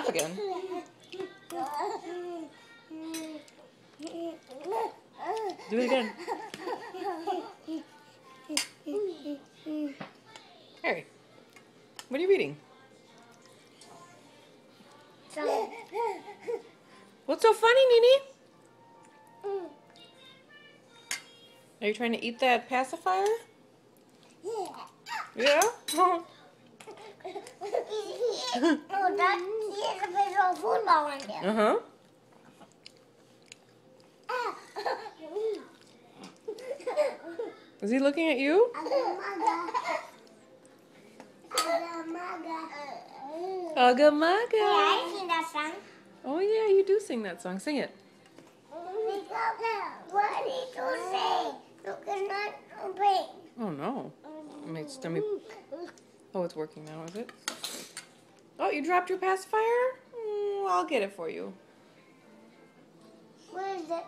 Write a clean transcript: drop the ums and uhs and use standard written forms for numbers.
laugh again. Do it again. Harry, what are you reading? What's so funny, Nini? Are you trying to eat that pacifier? Yeah? Oh, that is a bit of football in there. Uh-huh. Is he looking at you? Ugga Mugga. Yeah, I sing that song. Oh yeah, you do sing that song. Sing it. What did you say? You cannot obey. Oh no. Let me. Oh, it's working now, is it? Oh, you dropped your pacifier? I'll get it for you. Where is it?